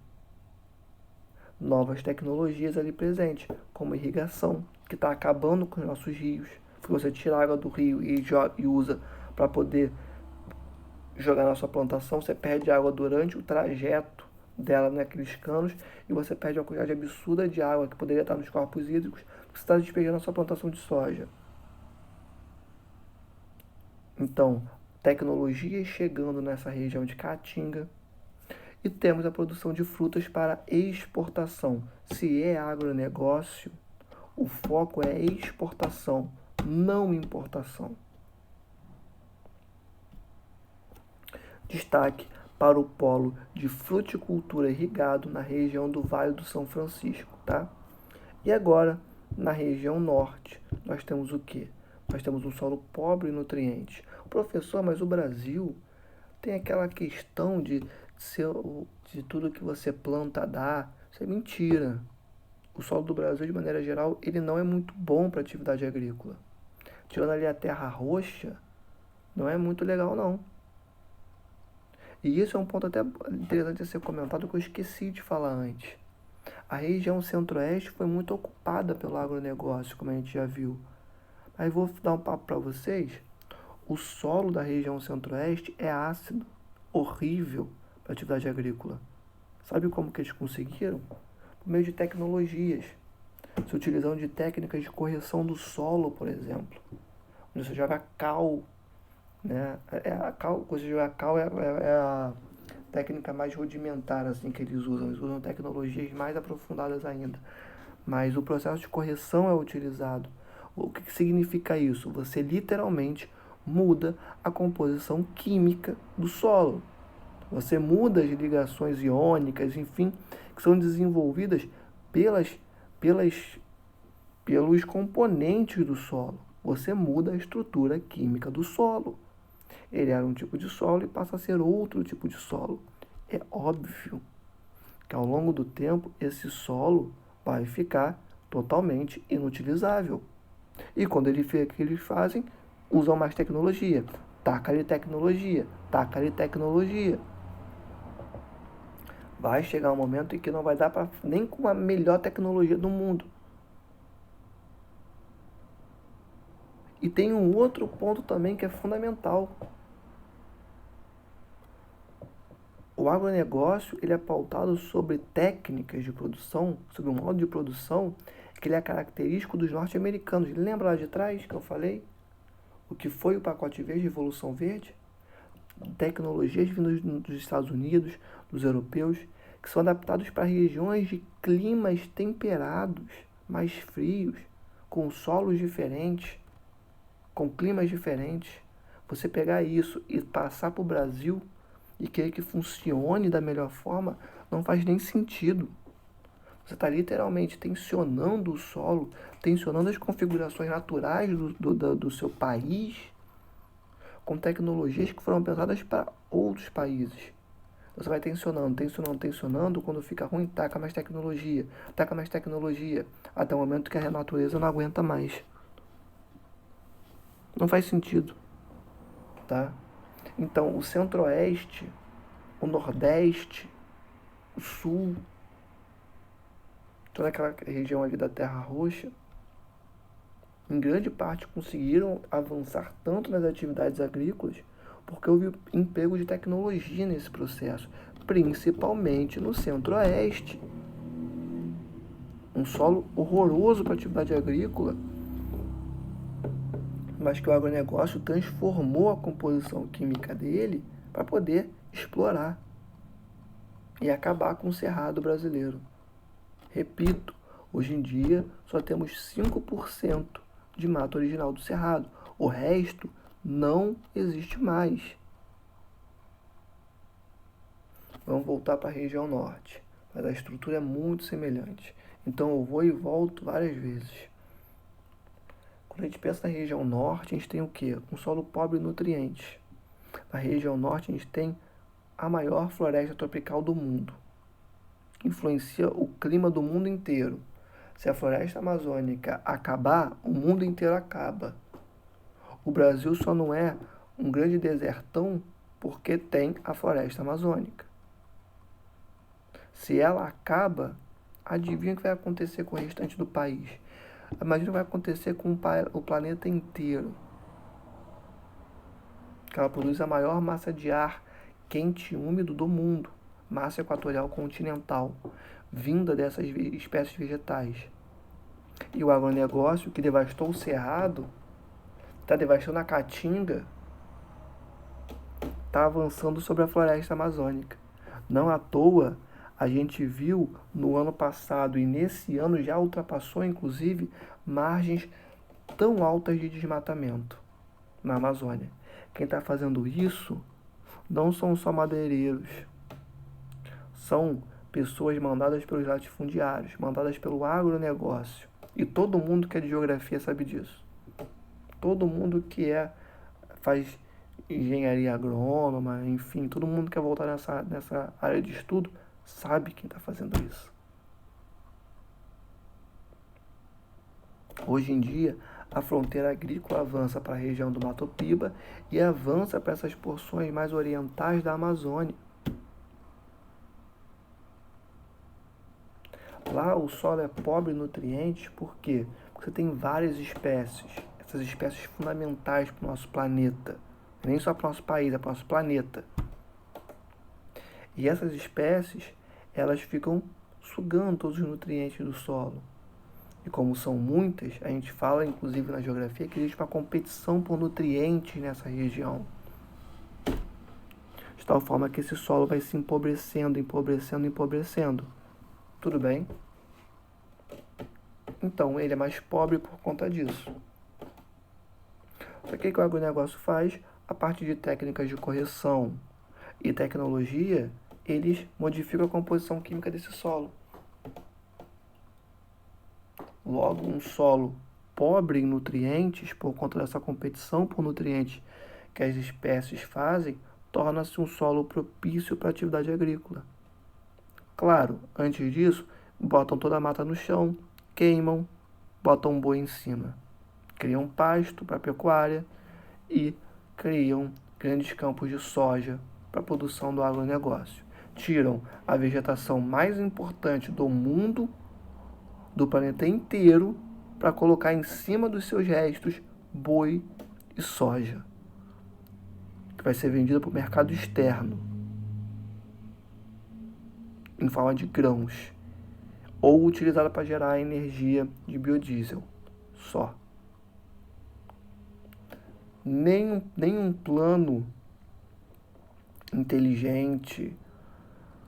novas tecnologias ali presentes, como irrigação, que está acabando com os nossos rios. Se você tira a água do rio e usa para poder jogar na sua plantação, você perde água durante o trajeto dela naqueles canos e você perde uma quantidade absurda de água que poderia estar nos corpos hídricos porque você está despejando na sua plantação de soja. Então, tecnologias chegando nessa região de Caatinga. E temos a produção de frutas para exportação. Se é agronegócio, o foco é exportação, não importação. Destaque para o polo de fruticultura irrigado na região do Vale do São Francisco, tá? E agora, na região norte, nós temos o quê? Nós temos um solo pobre em nutrientes. Professor, mas o Brasil tem aquela questão de tudo que você planta dá. Isso é mentira. O solo do Brasil, de maneira geral, ele não é muito bom para atividade agrícola. Tirando ali a terra roxa, não é muito legal, não. E isso é um ponto até interessante a ser comentado que eu esqueci de falar antes. A região centro-oeste foi muito ocupada pelo agronegócio, como a gente já viu. Mas vou dar um papo para vocês. O solo da região centro-oeste é ácido, horrível para a atividade agrícola. Sabe como que eles conseguiram? Por meio de tecnologias. Se utilizando de técnicas de correção do solo, por exemplo. Onde você joga cal, né? Quando você joga cal é a técnica mais rudimentar assim, que eles usam. Eles usam tecnologias mais aprofundadas ainda. Mas o processo de correção é utilizado. O que significa isso? Você literalmente muda a composição química do solo. Você muda as ligações iônicas, enfim, que são desenvolvidas pelos componentes do solo. Você muda a estrutura química do solo. Ele era um tipo de solo e passa a ser outro tipo de solo. É óbvio que ao longo do tempo esse solo vai ficar totalmente inutilizável. E quando o que eles fazem? Usam mais tecnologia. Taca-lhe tecnologia. Taca-lhe tecnologia. Vai chegar um momento em que não vai dar para nem com a melhor tecnologia do mundo. E tem um outro ponto também que é fundamental. O agronegócio ele é pautado sobre técnicas de produção, sobre um modo de produção que ele é característico dos norte-americanos. Lembra lá de trás que eu falei? O que foi o pacote verde, Revolução Verde? Tecnologias vindas dos Estados Unidos, dos europeus, que são adaptados para regiões de climas temperados, mais frios, com solos diferentes, com climas diferentes. Você pegar isso e passar para o Brasil e querer que funcione da melhor forma, não faz nem sentido. Você está literalmente tensionando o solo, tensionando as configurações naturais do seu país com tecnologias que foram pensadas para outros países. Você vai tensionando, quando fica ruim, taca mais tecnologia, até o momento que a natureza não aguenta mais. Não faz sentido, tá? Então, o centro-oeste, o nordeste, o sul, toda aquela região ali da Terra Roxa, em grande parte conseguiram avançar tanto nas atividades agrícolas porque houve emprego de tecnologia nesse processo, principalmente no centro-oeste. Um solo horroroso para a atividade agrícola, mas que o agronegócio transformou a composição química dele para poder explorar e acabar com o cerrado brasileiro. Repito, hoje em dia só temos 5% de mata original do cerrado. O resto não existe mais. Vamos voltar para a região norte, mas a estrutura é muito semelhante. Então eu vou e volto várias vezes. Quando a gente pensa na região norte, a gente tem o quê? Um solo pobre em nutrientes. Na região norte, a gente tem a maior floresta tropical do mundo. Influencia o clima do mundo inteiro. Se a floresta amazônica acabar, o mundo inteiro acaba. O Brasil só não é um grande desertão porque tem a floresta amazônica. Se ela acaba, adivinha o que vai acontecer com o restante do país? Imagina o que vai acontecer com o planeta inteiro. Que ela produz a maior massa de ar quente e úmido do mundo, massa equatorial continental, vinda dessas espécies vegetais. E o agronegócio que devastou o cerrado, está devastando a caatinga, está avançando sobre a floresta amazônica. Não à toa, a gente viu no ano passado e nesse ano já ultrapassou, inclusive, margens tão altas de desmatamento na Amazônia. Quem está fazendo isso não são só madeireiros, são pessoas mandadas pelos latifundiários, mandadas pelo agronegócio. E todo mundo que é de geografia sabe disso. Todo mundo que faz engenharia agrônoma, enfim, todo mundo que quer voltar nessa área de estudo sabe quem está fazendo isso. Hoje em dia, a fronteira agrícola avança para a região do Mato Piba e avança para essas porções mais orientais da Amazônia. Lá o solo é pobre em nutrientes, por quê? Porque você tem várias espécies, essas espécies fundamentais para o nosso planeta. Nem só para o nosso país, é para o nosso planeta. E essas espécies, elas ficam sugando todos os nutrientes do solo. E como são muitas, a gente fala, inclusive na geografia, que existe uma competição por nutrientes nessa região. De tal forma que esse solo vai se empobrecendo, empobrecendo, empobrecendo. Tudo bem? Então, ele é mais pobre por conta disso. Só que o que o agronegócio faz? A partir de técnicas de correção e tecnologia, eles modificam a composição química desse solo. Logo, um solo pobre em nutrientes, por conta dessa competição por nutrientes que as espécies fazem, torna-se um solo propício para a atividade agrícola. Claro, antes disso, botam toda a mata no chão, queimam, botam um boi em cima, criam pasto para a pecuária e criam grandes campos de soja para a produção do agronegócio. Tiram a vegetação mais importante do mundo, do planeta inteiro, para colocar em cima dos seus restos boi e soja, que vai ser vendida para o mercado externo, em forma de grãos, ou utilizada para gerar energia de biodiesel, só. Nenhum plano inteligente,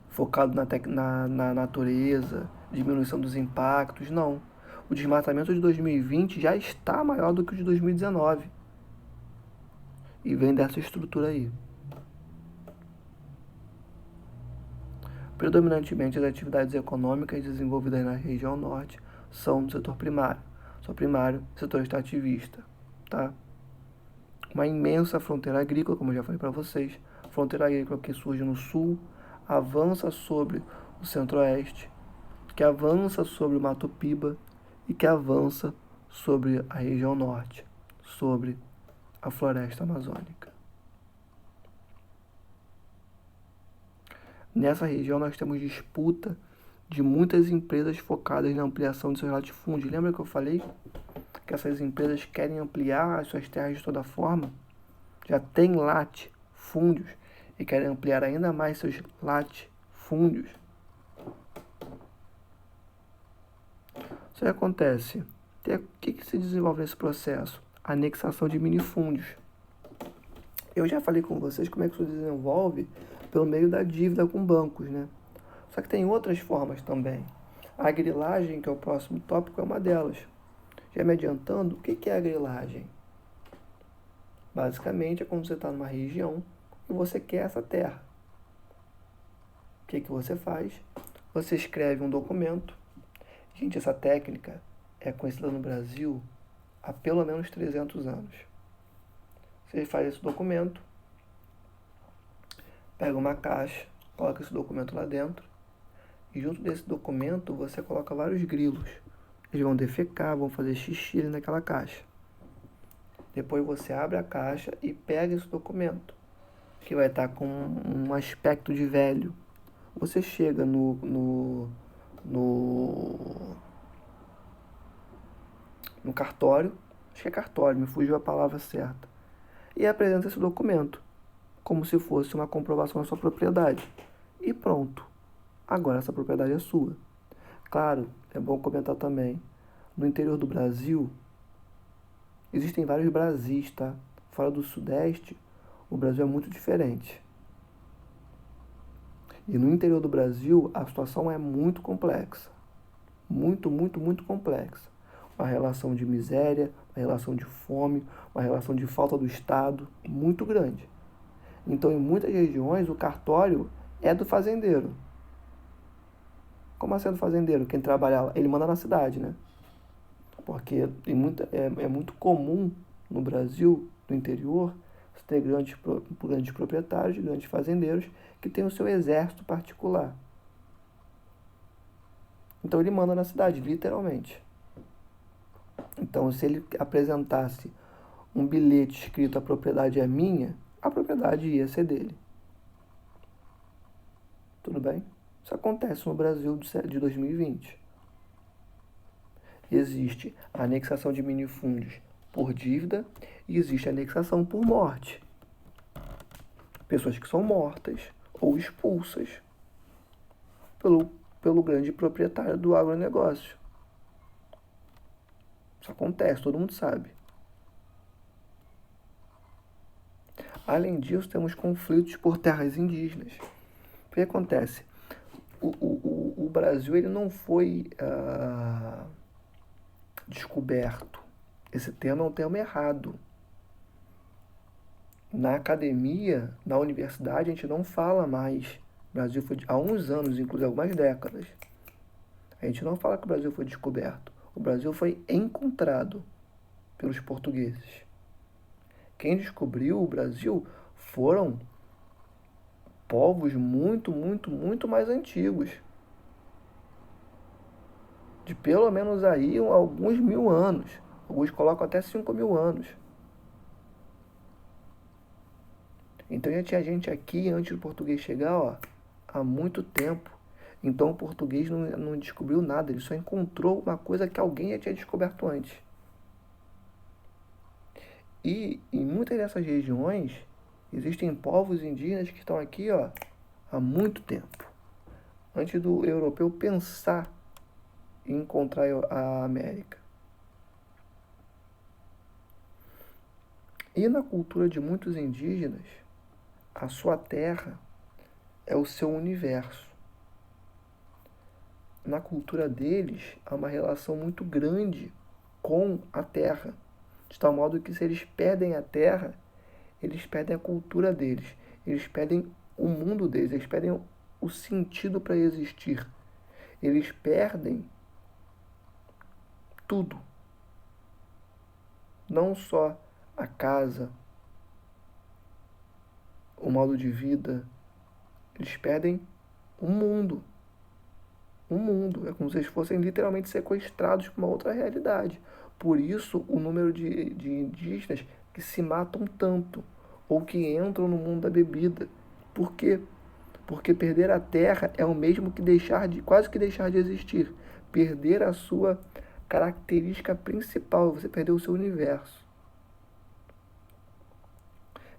focado na natureza, diminuição dos impactos, não. O desmatamento de 2020 já está maior do que o de 2019. E vem dessa estrutura aí. Predominantemente as atividades econômicas desenvolvidas na região norte são do setor primário. Setor primário, setor extrativista, tá? Uma imensa fronteira agrícola, como eu já falei para vocês. Fronteira agrícola que surge no sul, avança sobre o centro-oeste, que avança sobre o Mato Piba e que avança sobre a região norte, sobre a floresta amazônica. Nessa região nós temos disputa de muitas empresas focadas na ampliação de seus latifúndios. Lembra que eu falei que essas empresas querem ampliar as suas terras de toda forma? Já tem latifúndios e querem ampliar ainda mais seus latifúndios. Isso que acontece. O que se desenvolve nesse processo? Anexação de minifúndios. Eu já falei com vocês como é que isso desenvolve pelo meio da dívida com bancos, né? Só que tem outras formas também. A grilagem, que é o próximo tópico, é uma delas. Já me adiantando, o que é a grilagem? Basicamente é quando você está numa região e você quer essa terra. O que você faz? Você escreve um documento. Gente, essa técnica é conhecida no Brasil há pelo menos 300 anos. Você faz esse documento, pega uma caixa, coloca esse documento lá dentro e junto desse documento você coloca vários grilos. Eles vão defecar, vão fazer xixi ali naquela caixa. Depois você abre a caixa e pega esse documento, que vai estar com um aspecto de velho. Você chega no cartório, acho que é cartório, me fugiu a palavra certa, e apresenta esse documento, como se fosse uma comprovação da sua propriedade. E pronto. Agora essa propriedade é sua. Claro, é bom comentar também, no interior do Brasil, existem vários Brasis, tá? Fora do Sudeste, o Brasil é muito diferente. E no interior do Brasil, a situação é muito complexa. Muito, muito, muito complexa. Uma relação de miséria, uma relação de fome, uma relação de falta do Estado muito grande. Então, em muitas regiões, o cartório é do fazendeiro. Como assim é do fazendeiro? Quem trabalha lá, ele manda na cidade, né? Porque é muito comum no Brasil, no interior, você ter grandes proprietários, grandes fazendeiros, que têm o seu exército particular. Então ele manda na cidade, literalmente. Então, se ele apresentasse um bilhete escrito "a propriedade é minha", a propriedade ia ser dele. Tudo bem? Isso acontece no Brasil de 2020. Existe a anexação de minifúndios por dívida e existe a anexação por morte. Pessoas que são mortas ou expulsas pelo grande proprietário do agronegócio. Isso acontece, todo mundo sabe. Além disso, temos conflitos por terras indígenas. O que acontece? O Brasil ele não foi descoberto. Esse termo é um termo errado. Na academia, na universidade, a gente não fala mais. O Brasil foi, há uns anos, inclusive algumas décadas, a gente não fala que o Brasil foi descoberto. O Brasil foi encontrado pelos portugueses. Quem descobriu o Brasil foram povos muito, muito, muito mais antigos. De pelo menos aí alguns 1000 anos. Alguns colocam até 5000 anos. Então já tinha gente aqui antes do português chegar, ó, há muito tempo. Então o português não descobriu nada, ele só encontrou uma coisa que alguém já tinha descoberto antes. E em muitas dessas regiões existem povos indígenas que estão aqui, ó, há muito tempo. Antes do europeu pensar em encontrar a América. E na cultura de muitos indígenas, a sua terra é o seu universo. Na cultura deles, há uma relação muito grande com a terra, de tal modo que se eles perdem a terra, eles perdem a cultura deles, eles perdem o mundo deles, eles perdem o sentido para existir. Eles perdem tudo. Não só a casa, o modo de vida, eles perdem o mundo. O mundo. É como se eles fossem literalmente sequestrados para uma outra realidade. Por isso, o número de indígenas que se matam tanto, ou que entram no mundo da bebida. Por quê? Porque perder a terra é o mesmo que quase que deixar de existir. Perder a sua característica principal, você perdeu o seu universo.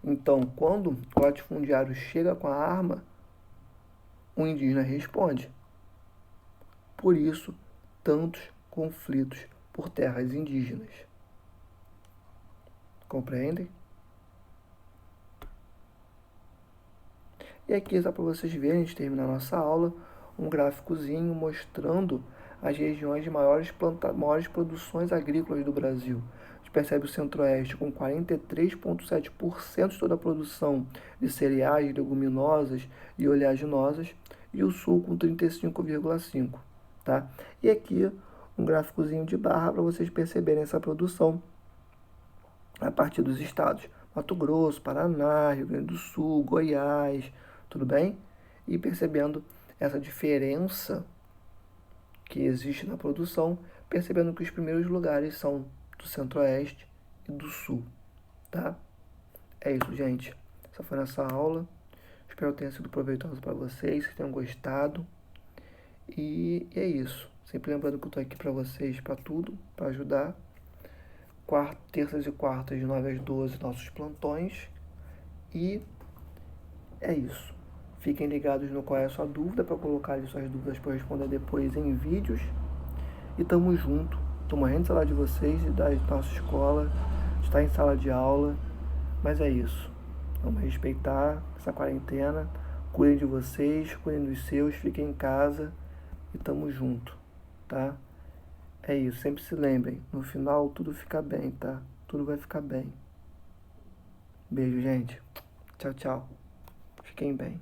Então, quando o latifundiário chega com a arma, o indígena responde. Por isso, tantos conflitos por terras indígenas. Compreendem? E aqui, só para vocês verem, a gente termina a nossa aula, um gráficozinho mostrando as regiões de maiores produções agrícolas do Brasil. A gente percebe o Centro-Oeste com 43,7% de toda a produção de cereais, leguminosas e oleaginosas, e o Sul com 35,5%. Tá? E aqui um gráficozinho de barra para vocês perceberem essa produção a partir dos estados Mato Grosso, Paraná, Rio Grande do Sul, Goiás, tudo bem? E percebendo essa diferença que existe na produção, percebendo que os primeiros lugares são do Centro-Oeste e do Sul, tá? É isso, gente. Essa foi a nossa aula. Espero que tenha sido proveitoso para vocês, que tenham gostado. E é isso. Sempre lembrando que eu estou aqui para vocês, para tudo, para ajudar. Terças e quartas, de 9 às 12, nossos plantões. E é isso. Fiquem ligados no qual é a sua dúvida, para colocar ali suas dúvidas para responder depois em vídeos. E tamo junto. Tô morrendo de saudade de vocês e da nossa escola. Está em sala de aula. Mas é isso. Vamos respeitar essa quarentena. Cuidem de vocês, cuidem dos seus, fiquem em casa. E tamo junto, tá? É isso, sempre se lembrem, no final tudo fica bem, tá? Tudo vai ficar bem. Beijo, gente. Tchau, tchau. Fiquem bem.